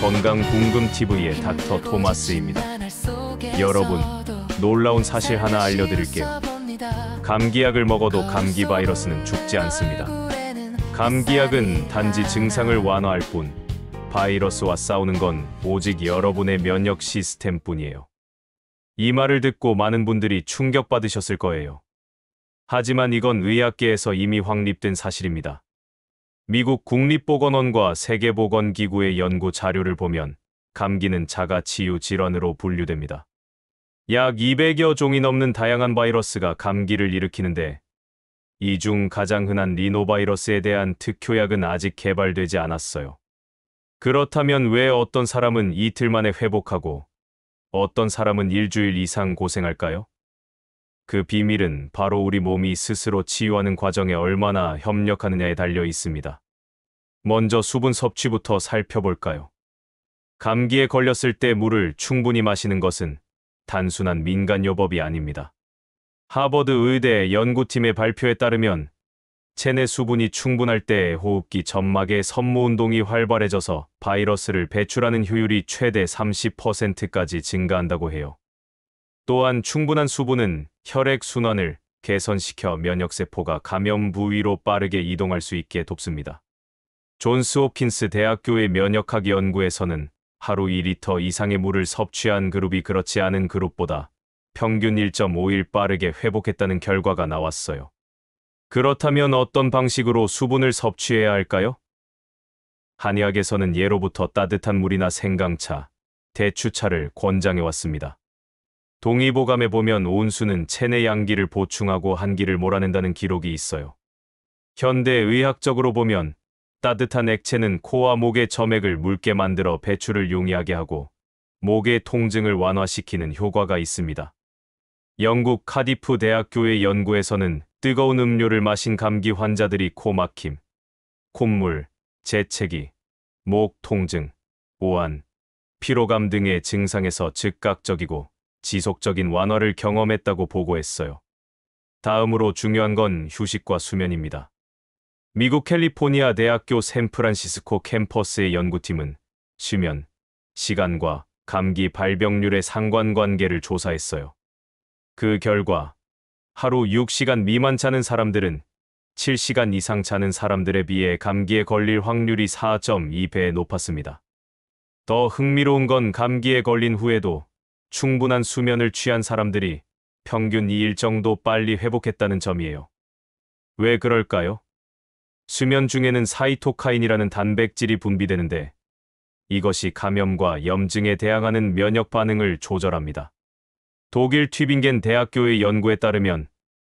건강궁금TV의 닥터 토마스입니다. 여러분, 놀라운 사실 하나 알려드릴게요. 감기약을 먹어도 감기 바이러스는 죽지 않습니다. 감기약은 단지 증상을 완화할 뿐, 바이러스와 싸우는 건 오직 여러분의 면역 시스템뿐이에요. 이 말을 듣고 많은 분들이 충격받으셨을 거예요. 하지만 이건 의학계에서 이미 확립된 사실입니다. 미국 국립보건원과 세계보건기구의 연구 자료를 보면 감기는 자가치유 질환으로 분류됩니다. 약 200여 종이 넘는 다양한 바이러스가 감기를 일으키는데 이 중 가장 흔한 리노바이러스에 대한 특효약은 아직 개발되지 않았어요. 그렇다면 왜 어떤 사람은 이틀 만에 회복하고 어떤 사람은 일주일 이상 고생할까요? 그 비밀은 바로 우리 몸이 스스로 치유하는 과정에 얼마나 협력하느냐에 달려 있습니다. 먼저 수분 섭취부터 살펴볼까요? 감기에 걸렸을 때 물을 충분히 마시는 것은 단순한 민간요법이 아닙니다. 하버드 의대 연구팀의 발표에 따르면 체내 수분이 충분할 때 호흡기 점막의 섬모운동이 활발해져서 바이러스를 배출하는 효율이 최대 30%까지 증가한다고 해요. 또한 충분한 수분은 혈액순환을 개선시켜 면역세포가 감염 부위로 빠르게 이동할 수 있게 돕습니다. 존스 홉킨스 대학교의 면역학 연구에서는 하루 2리터 이상의 물을 섭취한 그룹이 그렇지 않은 그룹보다 평균 1.5일 빠르게 회복했다는 결과가 나왔어요. 그렇다면 어떤 방식으로 수분을 섭취해야 할까요? 한의학에서는 예로부터 따뜻한 물이나 생강차, 대추차를 권장해왔습니다. 동의보감에 보면 온수는 체내 양기를 보충하고 한기를 몰아낸다는 기록이 있어요. 현대 의학적으로 보면 따뜻한 액체는 코와 목의 점액을 묽게 만들어 배출을 용이하게 하고 목의 통증을 완화시키는 효과가 있습니다. 영국 카디프 대학교의 연구에서는 뜨거운 음료를 마신 감기 환자들이 코 막힘, 콧물, 재채기, 목 통증, 오한, 피로감 등의 증상에서 즉각적이고 지속적인 완화를 경험했다고 보고했어요. 다음으로 중요한 건 휴식과 수면입니다. 미국 캘리포니아 대학교 샌프란시스코 캠퍼스의 연구팀은 수면, 시간과 감기 발병률의 상관관계를 조사했어요. 그 결과 하루 6시간 미만 자는 사람들은 7시간 이상 자는 사람들에 비해 감기에 걸릴 확률이 4.2배 높았습니다. 더 흥미로운 건 감기에 걸린 후에도 충분한 수면을 취한 사람들이 평균 2일 정도 빨리 회복했다는 점이에요. 왜 그럴까요? 수면 중에는 사이토카인이라는 단백질이 분비되는데 이것이 감염과 염증에 대항하는 면역 반응을 조절합니다. 독일 튜빙겐 대학교의 연구에 따르면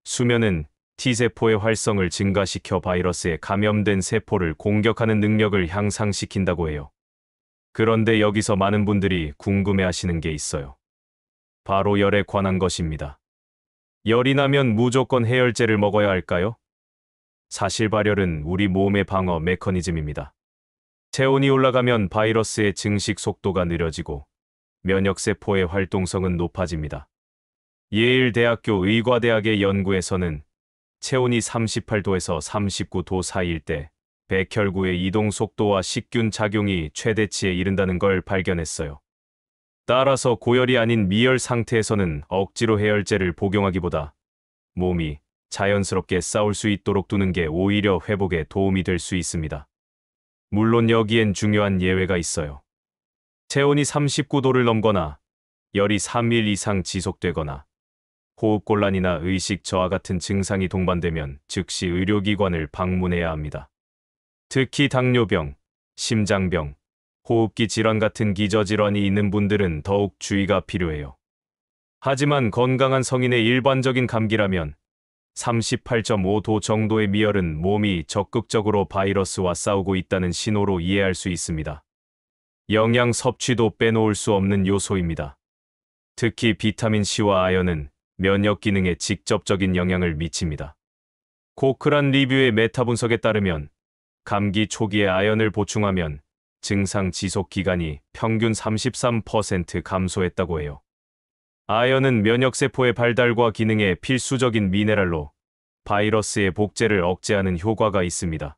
수면은 T세포의 활성을 증가시켜 바이러스에 감염된 세포를 공격하는 능력을 향상시킨다고 해요. 그런데 여기서 많은 분들이 궁금해하시는 게 있어요. 바로 열에 관한 것입니다. 열이 나면 무조건 해열제를 먹어야 할까요? 사실 발열은 우리 몸의 방어 메커니즘입니다. 체온이 올라가면 바이러스의 증식 속도가 느려지고 면역세포의 활동성은 높아집니다. 예일 대학교 의과대학의 연구에서는 체온이 38도에서 39도 사이일 때 백혈구의 이동 속도와 식균 작용이 최대치에 이른다는 걸 발견했어요. 따라서 고열이 아닌 미열 상태에서는 억지로 해열제를 복용하기보다 몸이 자연스럽게 싸울 수 있도록 두는 게 오히려 회복에 도움이 될 수 있습니다. 물론 여기엔 중요한 예외가 있어요. 체온이 39도를 넘거나 열이 3일 이상 지속되거나 호흡곤란이나 의식 저하 같은 증상이 동반되면 즉시 의료기관을 방문해야 합니다. 특히 당뇨병, 심장병, 호흡기 질환 같은 기저질환이 있는 분들은 더욱 주의가 필요해요. 하지만 건강한 성인의 일반적인 감기라면 38.5도 정도의 미열은 몸이 적극적으로 바이러스와 싸우고 있다는 신호로 이해할 수 있습니다. 영양 섭취도 빼놓을 수 없는 요소입니다. 특히 비타민C와 아연은 면역 기능에 직접적인 영향을 미칩니다. 코크란 리뷰의 메타 분석에 따르면 감기 초기에 아연을 보충하면 증상 지속 기간이 평균 33% 감소했다고 해요. 아연은 면역세포의 발달과 기능에 필수적인 미네랄로 바이러스의 복제를 억제하는 효과가 있습니다.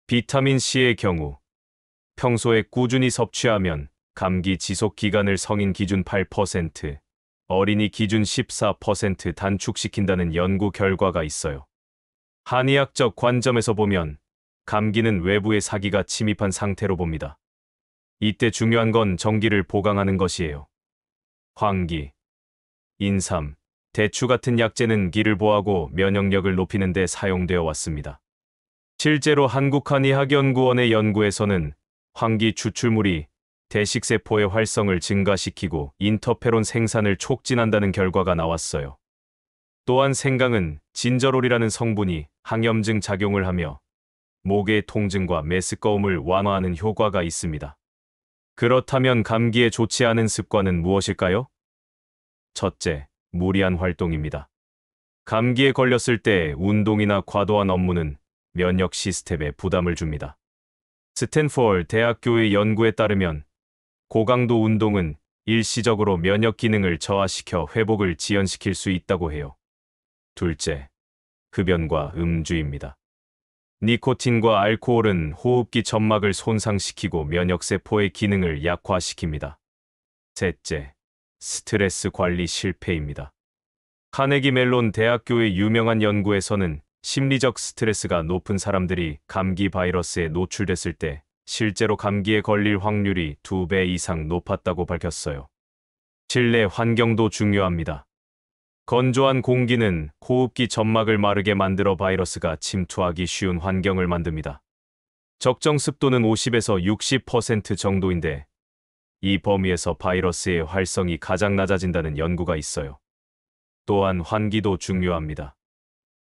비타민C의 경우 평소에 꾸준히 섭취하면 감기 지속 기간을 성인 기준 8%, 어린이 기준 14% 단축시킨다는 연구 결과가 있어요. 한의학적 관점에서 보면 감기는 외부의 사기가 침입한 상태로 봅니다. 이때 중요한 건 정기를 보강하는 것이에요. 황기, 인삼, 대추 같은 약재는 기를 보하고 면역력을 높이는 데 사용되어 왔습니다. 실제로 한국한의학연구원의 연구에서는 황기 추출물이 대식세포의 활성을 증가시키고 인터페론 생산을 촉진한다는 결과가 나왔어요. 또한 생강은 진저롤이라는 성분이 항염증 작용을 하며 목의 통증과 메스꺼움을 완화하는 효과가 있습니다. 그렇다면 감기에 좋지 않은 습관은 무엇일까요? 첫째, 무리한 활동입니다. 감기에 걸렸을 때 운동이나 과도한 업무는 면역 시스템에 부담을 줍니다. 스탠포드 대학교의 연구에 따르면 고강도 운동은 일시적으로 면역 기능을 저하시켜 회복을 지연시킬 수 있다고 해요. 둘째, 흡연과 음주입니다. 니코틴과 알코올은 호흡기 점막을 손상시키고 면역세포의 기능을 약화시킵니다. 셋째, 스트레스 관리 실패입니다. 카네기 멜론 대학교의 유명한 연구에서는 심리적 스트레스가 높은 사람들이 감기 바이러스에 노출됐을 때 실제로 감기에 걸릴 확률이 2배 이상 높았다고 밝혔어요. 실내 환경도 중요합니다. 건조한 공기는 호흡기 점막을 마르게 만들어 바이러스가 침투하기 쉬운 환경을 만듭니다. 적정 습도는 50에서 60% 정도인데 이 범위에서 바이러스의 활성이 가장 낮아진다는 연구가 있어요. 또한 환기도 중요합니다.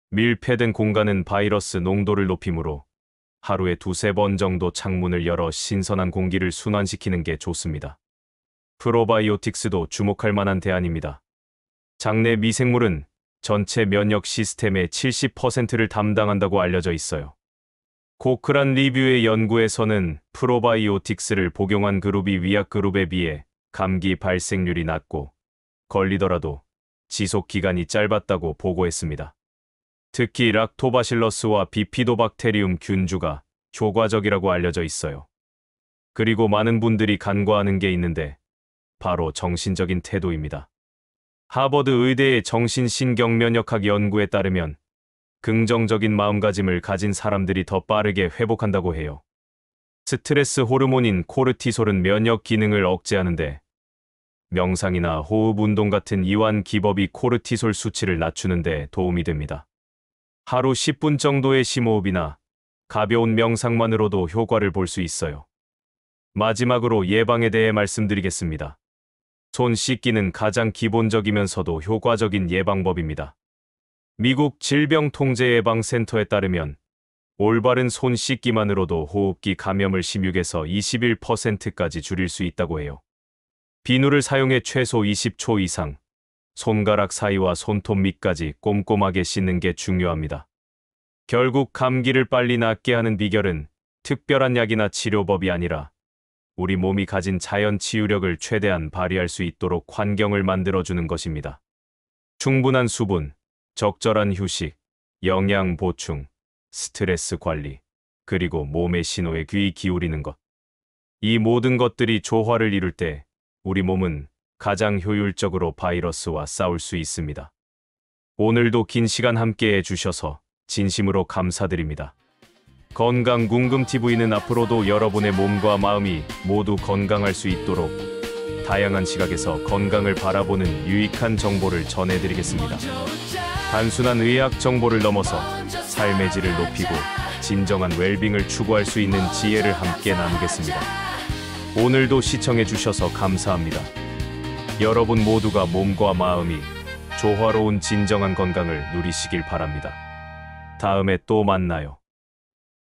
밀폐된 공간은 바이러스 농도를 높이므로 하루에 2~3번 정도 창문을 열어 신선한 공기를 순환시키는 게 좋습니다. 프로바이오틱스도 주목할 만한 대안입니다. 장내 미생물은 전체 면역 시스템의 70%를 담당한다고 알려져 있어요. 코크란 리뷰의 연구에서는 프로바이오틱스를 복용한 그룹이 위약 그룹에 비해 감기 발생률이 낮고 걸리더라도 지속 기간이 짧았다고 보고했습니다. 특히 락토바실러스와 비피도박테리움 균주가 효과적이라고 알려져 있어요. 그리고 많은 분들이 간과하는 게 있는데 바로 정신적인 태도입니다. 하버드 의대의 정신신경면역학 연구에 따르면 긍정적인 마음가짐을 가진 사람들이 더 빠르게 회복한다고 해요. 스트레스 호르몬인 코르티솔은 면역 기능을 억제하는데 명상이나 호흡 운동 같은 이완 기법이 코르티솔 수치를 낮추는 데 도움이 됩니다. 하루 10분 정도의 심호흡이나 가벼운 명상만으로도 효과를 볼 수 있어요. 마지막으로 예방에 대해 말씀드리겠습니다. 손 씻기는 가장 기본적이면서도 효과적인 예방법입니다. 미국 질병통제예방센터에 따르면 올바른 손 씻기만으로도 호흡기 감염을 16에서 21%까지 줄일 수 있다고 해요. 비누를 사용해 최소 20초 이상 손가락 사이와 손톱 밑까지 꼼꼼하게 씻는 게 중요합니다. 결국 감기를 빨리 낫게 하는 비결은 특별한 약이나 치료법이 아니라 우리 몸이 가진 자연 치유력을 최대한 발휘할 수 있도록 환경을 만들어주는 것입니다. 충분한 수분, 적절한 휴식, 영양 보충, 스트레스 관리, 그리고 몸의 신호에 귀 기울이는 것. 이 모든 것들이 조화를 이룰 때 우리 몸은 가장 효율적으로 바이러스와 싸울 수 있습니다. 오늘도 긴 시간 함께해 주셔서 진심으로 감사드립니다. 건강궁금TV는 앞으로도 여러분의 몸과 마음이 모두 건강할 수 있도록 다양한 시각에서 건강을 바라보는 유익한 정보를 전해드리겠습니다. 단순한 의학 정보를 넘어서 삶의 질을 높이고 진정한 웰빙을 추구할 수 있는 지혜를 함께 나누겠습니다. 오늘도 시청해 주셔서 감사합니다. 여러분 모두가 몸과 마음이 조화로운 진정한 건강을 누리시길 바랍니다. 다음에 또 만나요.